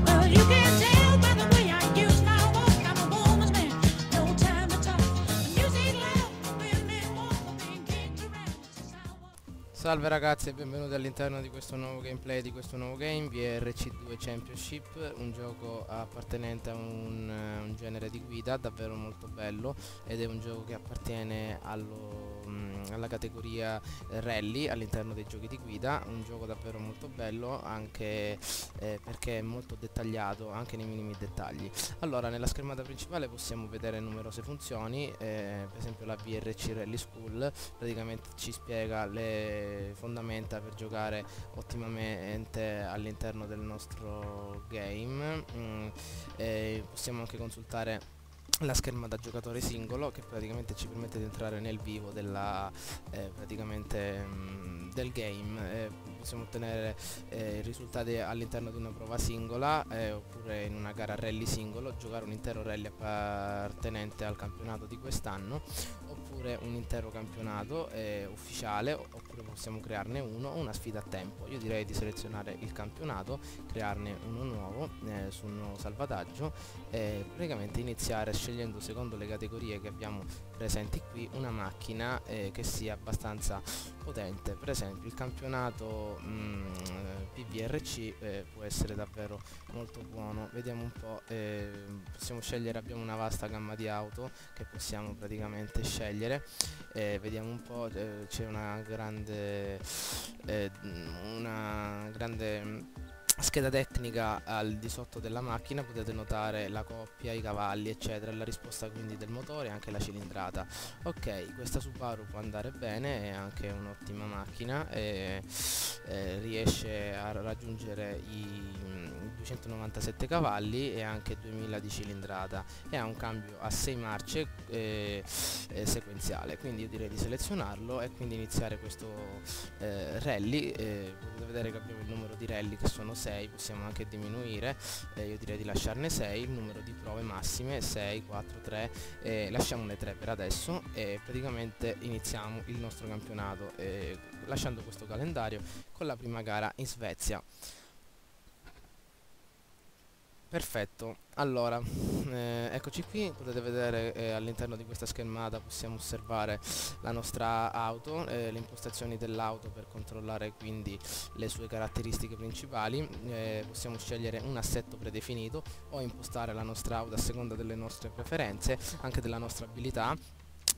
Well, you can tell by the way I use my walk. I'm a woman's man, no time to talk. The music loud, women walk, being kicked around. This is how I walk. Salve ragazzi e benvenuti all'interno di questo nuovo gameplay, di questo nuovo game VRC2 Championship, un gioco appartenente a un genere di guida davvero molto bello, ed è un gioco che appartiene alla categoria rally all'interno dei giochi di guida. Un gioco davvero molto bello anche perché è molto dettagliato anche nei minimi dettagli. Allora, nella schermata principale possiamo vedere numerose funzioni, per esempio la VRC Rally School praticamente ci spiega le fondamenta per giocare ottimamente all'interno del nostro game. Possiamo anche consultare la schermata giocatore singolo, che praticamente ci permette di entrare nel vivo del game. Possiamo ottenere risultati all'interno di una prova singola, oppure in una gara rally singolo, giocare un intero rally appartenente al campionato di quest'anno, oppure un intero campionato ufficiale, oppure possiamo crearne uno, o una sfida a tempo. Io direi di selezionare il campionato, crearne uno nuovo su un nuovo salvataggio e praticamente iniziare scegliendo, secondo le categorie che abbiamo presenti qui, una macchina che sia abbastanza potente. Per esempio il campionato PVRC può essere davvero molto buono. Vediamo un po', possiamo scegliere, abbiamo una vasta gamma di auto che possiamo praticamente scegliere. Vediamo un po', c'è una grande scheda tecnica al di sotto della macchina. Potete notare la coppia, i cavalli eccetera, la risposta quindi del motore e anche la cilindrata. Ok, questa Subaru può andare bene, è anche un'ottima macchina, riesce a raggiungere i 297 cavalli e anche 2000 di cilindrata, e ha un cambio a 6 marce sequenziale. Quindi io direi di selezionarlo e quindi iniziare questo rally. Potete vedere che abbiamo il numero di rally che sono 6, possiamo anche diminuire, io direi di lasciarne 6, il numero di prove massime 6, 4, 3, lasciamone 3 per adesso, e praticamente iniziamo il nostro campionato lasciando questo calendario con la prima gara in Svezia. Perfetto, allora eccoci qui, potete vedere all'interno di questa schermata possiamo osservare la nostra auto, le impostazioni dell'auto per controllare quindi le sue caratteristiche principali. Possiamo scegliere un assetto predefinito o impostare la nostra auto a seconda delle nostre preferenze, anche della nostra abilità.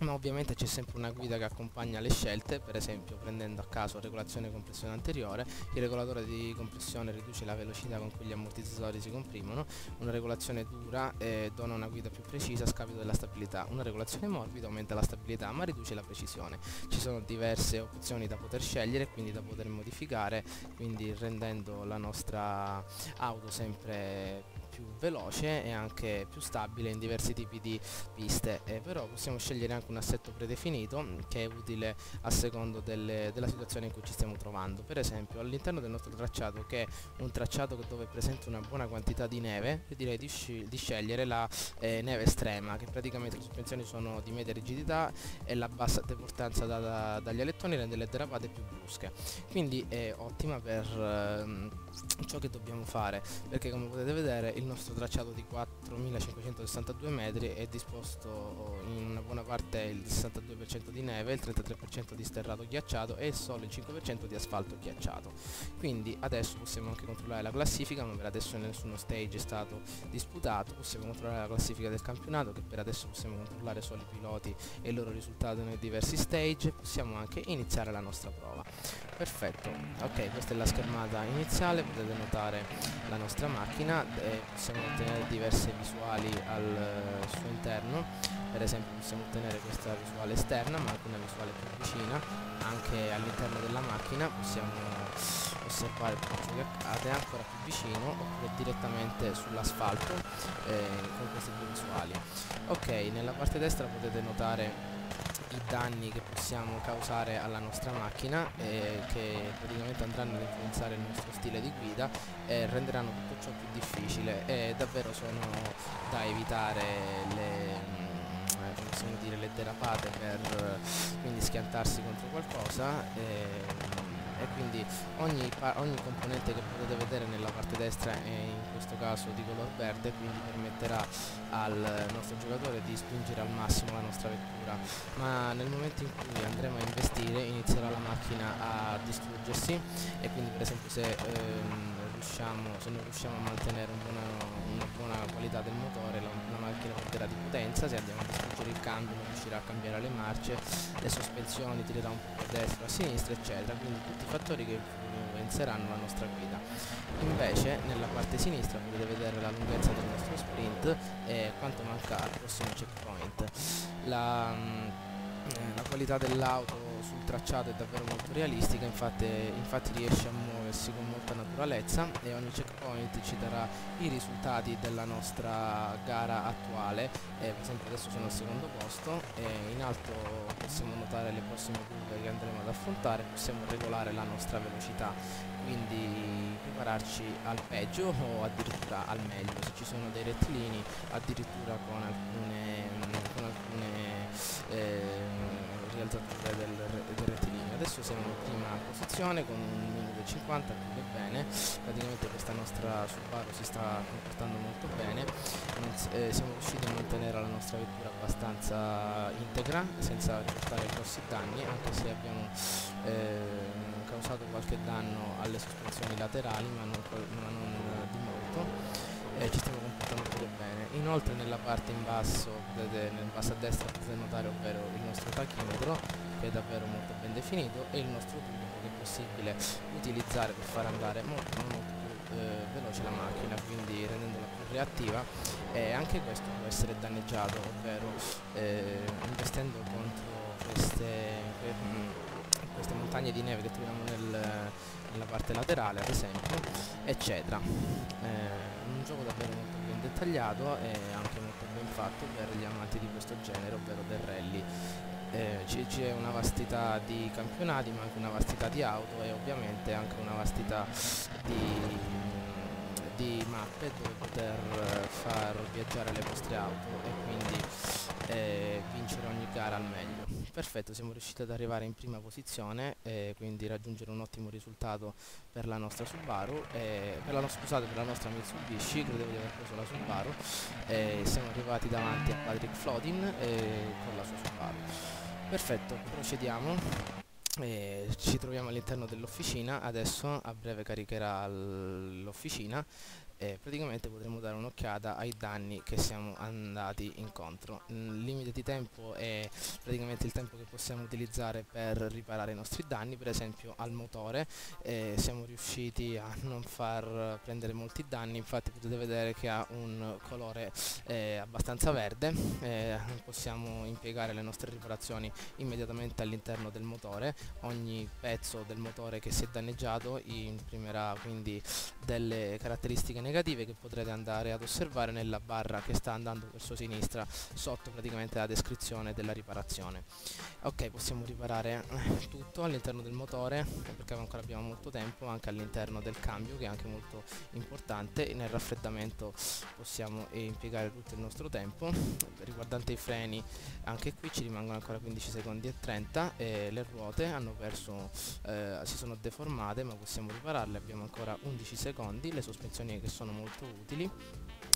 Ma ovviamente c'è sempre una guida che accompagna le scelte, per esempio prendendo a caso regolazione e compressione anteriore. Il regolatore di compressione riduce la velocità con cui gli ammortizzatori si comprimono, una regolazione dura dona una guida più precisa a scapito della stabilità, una regolazione morbida aumenta la stabilità ma riduce la precisione. Ci sono diverse opzioni da poter scegliere, quindi da poter modificare, quindi rendendo la nostra auto sempre più veloce e anche più stabile in diversi tipi di piste. Però possiamo scegliere anche un assetto predefinito che è utile a secondo della situazione in cui ci stiamo trovando. Per esempio all'interno del nostro tracciato, che è un tracciato dove è presente una buona quantità di neve, io direi di scegliere la neve estrema, che praticamente le sospensioni sono di media rigidità e la bassa deportanza data dagli alettoni rende le derapate più brusche. Quindi è ottima per ciò che dobbiamo fare, perché come potete vedere il nostro tracciato di 4562 metri è disposto in una buona parte il 62% di neve, il 33% di sterrato ghiacciato e solo il 5% di asfalto ghiacciato. Quindi adesso possiamo anche controllare la classifica, ma per adesso nessuno stage è stato disputato. Possiamo controllare la classifica del campionato, che per adesso possiamo controllare solo i piloti e il loro risultato nei diversi stage. Possiamo anche iniziare la nostra prova. Perfetto, ok, questa è la schermata iniziale, potete notare la nostra macchina, possiamo ottenere diverse visuali al suo interno. Per esempio possiamo ottenere questa visuale esterna, ma anche una visuale più vicina. Anche all'interno della macchina possiamo osservare tutto ciò che accade ancora più vicino, oppure direttamente sull'asfalto con queste due visuali. Ok, nella parte destra potete notare i danni che possiamo causare alla nostra macchina, che praticamente andranno ad influenzare il nostro stile di guida e renderanno tutto ciò più difficile, e davvero sono da evitare come possiamo dire, le derapate, per quindi schiantarsi contro qualcosa. e quindi ogni componente che potete vedere nella parte destra è in questo caso di color verde, quindi permetterà al nostro giocatore di spingere al massimo la nostra vettura, ma nel momento in cui andremo a investire inizierà la macchina a distruggersi, e quindi per esempio se non riusciamo a mantenere una buona qualità del motore, la macchina perderà di potenza. Se andiamo a distruggere il cambio non riuscirà a cambiare le marce, le sospensioni tirerà un po' a destra o a sinistra, eccetera, quindi tutti i fattori che influenzeranno la nostra guida. Invece nella parte sinistra potete vedere la lunghezza del nostro sprint e quanto manca al prossimo checkpoint. La qualità dell'auto sul tracciato è davvero molto realistica, infatti riesce a muoversi con molta naturalezza, e ogni checkpoint ci darà i risultati della nostra gara attuale. Per esempio adesso sono al secondo posto e in alto possiamo notare le prossime curve che andremo ad affrontare, possiamo regolare la nostra velocità, quindi prepararci al peggio o addirittura al meglio, se ci sono dei rettilini addirittura con alcune rialzature del rettilineo. Adesso siamo in prima posizione con 1 minuto e 50, più che bene. Praticamente questa nostra Subaru si sta comportando molto bene, siamo riusciti a mantenere la nostra vettura abbastanza integra senza riportare grossi danni, anche se abbiamo causato qualche danno alle sospensioni laterali, ma non di molto. Ci stiamo comportando proprio bene. Inoltre nella parte in basso, nel basso a destra, potete notare, ovvero il nostro tachimetro, che è davvero molto ben definito, e il nostro turbo, che è possibile utilizzare per far andare molto più veloce la macchina, quindi rendendola più reattiva. E anche questo può essere danneggiato, ovvero investendo contro queste montagne di neve che troviamo nella parte laterale, ad esempio, eccetera. Un gioco davvero molto ben dettagliato e anche molto ben fatto per gli amanti di questo genere, ovvero del rally. C'è una vastità di campionati, ma anche una vastità di auto, e ovviamente anche una vastità di mappe dove poter far viaggiare le vostre auto e quindi vincere ogni gara al meglio. Perfetto, siamo riusciti ad arrivare in prima posizione e quindi raggiungere un ottimo risultato per la nostra Subaru, scusate, per la nostra Mitsubishi. Credevo di aver preso la Subaru, siamo arrivati davanti a Patrick Flodin con la sua Subaru. Perfetto, procediamo. Ci troviamo all'interno dell'officina, adesso a breve caricherà l'officina e praticamente potremo dare un'occhiata ai danni che siamo andati incontro. Il limite di tempo è praticamente il tempo che possiamo utilizzare per riparare i nostri danni. Per esempio al motore siamo riusciti a non far prendere molti danni, infatti potete vedere che ha un colore abbastanza verde. Possiamo impiegare le nostre riparazioni immediatamente all'interno del motore. Ogni pezzo del motore che si è danneggiato imprimerà quindi delle caratteristiche negative che potrete andare ad osservare nella barra che sta andando verso sinistra sotto praticamente la descrizione della riparazione. Ok, possiamo riparare tutto all'interno del motore perché ancora abbiamo molto tempo, anche all'interno del cambio, che è anche molto importante. Nel raffreddamento possiamo impiegare tutto il nostro tempo. Riguardante i freni, anche qui ci rimangono ancora 15 secondi e 30 e le ruote hanno perso, si sono deformate, ma possiamo ripararle. Abbiamo ancora 11 secondi. Le sospensioni che sono molto utili.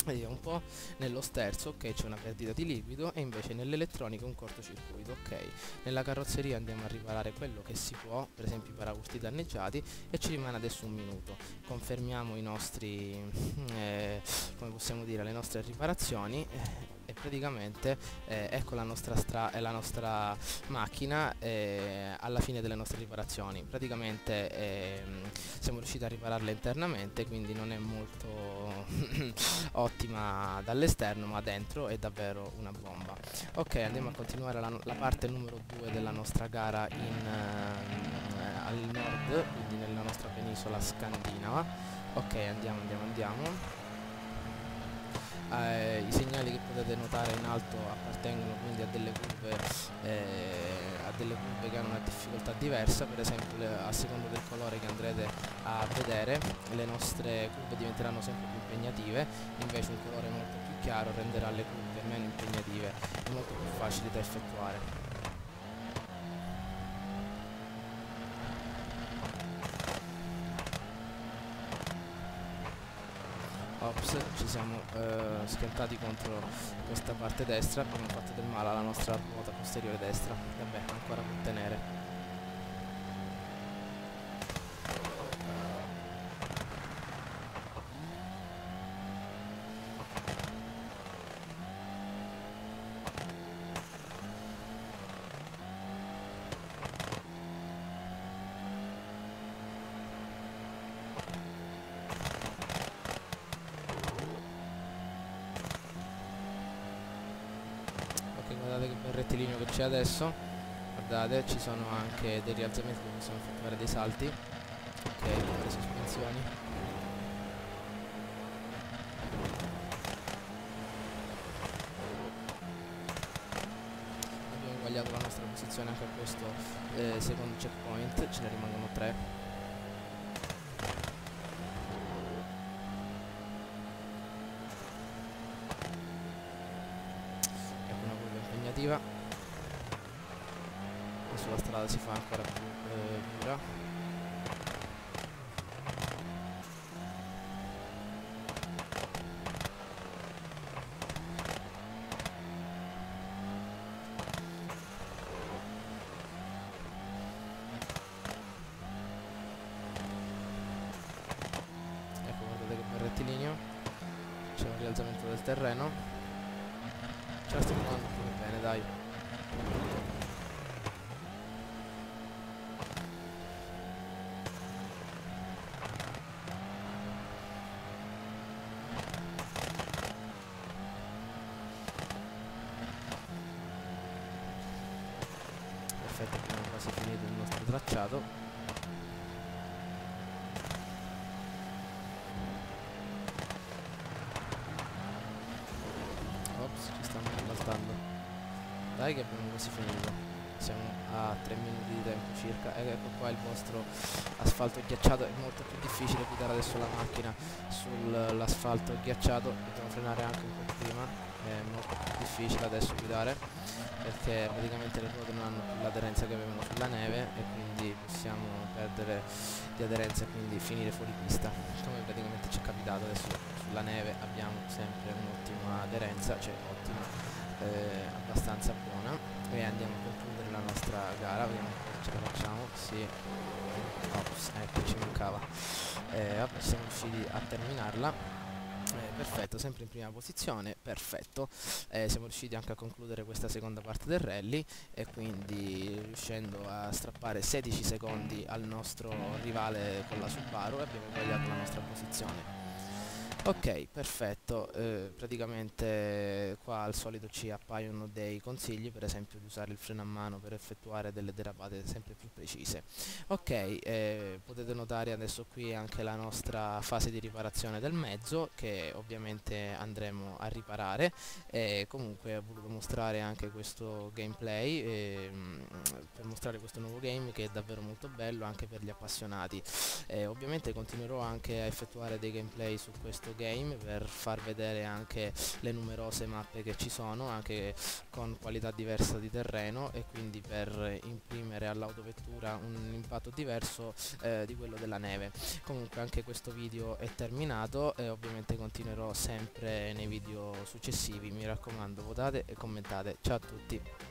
Vediamo un po'. Nello sterzo, ok, c'è una perdita di liquido, e invece nell'elettronica un cortocircuito, ok. Nella carrozzeria andiamo a riparare quello che si può, per esempio i paraurti danneggiati, e ci rimane adesso un minuto. Confermiamo i nostri, come possiamo dire, le nostre riparazioni. E praticamente ecco la nostra macchina alla fine delle nostre riparazioni. Praticamente siamo riusciti a ripararla internamente, quindi non è molto ottima dall'esterno, ma dentro è davvero una bomba. Ok, andiamo a continuare la parte numero 2 della nostra gara al nord, quindi nella nostra penisola scandinava. Ok, andiamo. I segnali che potete notare in alto appartengono quindi a delle curve che hanno una difficoltà diversa. Per esempio, a seconda del colore che andrete a vedere, le nostre curve diventeranno sempre più impegnative, invece un colore molto più chiaro renderà le curve meno impegnative e molto più facili da effettuare. Ops, ci siamo schiantati contro questa parte destra, abbiamo fatto del male alla nostra ruota posteriore destra. Vabbè, ancora può tenere. Ok, guardate che bel rettilineo che c'è adesso. Guardate, ci sono anche dei rialzamenti dove possiamo effettuare dei salti. Ok, le sospensioni. Abbiamo eguagliato la nostra posizione anche a questo secondo checkpoint, ce ne rimangono 3. Ecco una curva impegnativa e sulla strada si fa ancora più dura. Ecco, guardate che bel rettilineo, c'è un rialzamento del terreno, ce la stiamo andando pure bene, dai. Perfetto, abbiamo quasi finito il nostro tracciato. Ops, ci stanno ribaltando. Dai che abbiamo quasi finito. Siamo a 3 minuti di tempo circa. Ecco qua il vostro asfalto ghiacciato. È molto più difficile guidare adesso la macchina sull'asfalto ghiacciato. Dobbiamo frenare anche un po' prima. È molto più difficile adesso guidare, perché praticamente le ruote non hanno più l'aderenza che avevano sulla neve e quindi possiamo perdere di aderenza e quindi finire fuori pista, come praticamente ci è capitato. Adesso sulla neve abbiamo sempre un'ottima aderenza, cioè ottima, abbastanza buona, e andiamo a concludere la nostra gara. Vediamo se ce la facciamo. Sì, ops, ecco, ci mancava. Vabbè, siamo riusciti a terminarla. Perfetto, sempre in prima posizione, perfetto. Siamo riusciti anche a concludere questa seconda parte del rally e quindi riuscendo a strappare 16 secondi al nostro rivale con la Subaru, abbiamo eguagliato la nostra posizione. Ok, perfetto, praticamente qua al solito ci appaiono dei consigli, per esempio di usare il freno a mano per effettuare delle derapate sempre più precise. Ok, potete notare adesso qui anche la nostra fase di riparazione del mezzo, che ovviamente andremo a riparare, e comunque ho voluto mostrare anche questo gameplay, per mostrare questo nuovo game che è davvero molto bello anche per gli appassionati. Ovviamente continuerò anche a effettuare dei gameplay su questo game per far vedere anche le numerose mappe che ci sono, anche con qualità diversa di terreno, e quindi per imprimere all'autovettura un impatto diverso di quello della neve. Comunque anche questo video è terminato e ovviamente continuerò sempre nei video successivi. Mi raccomando, votate e commentate. Ciao a tutti.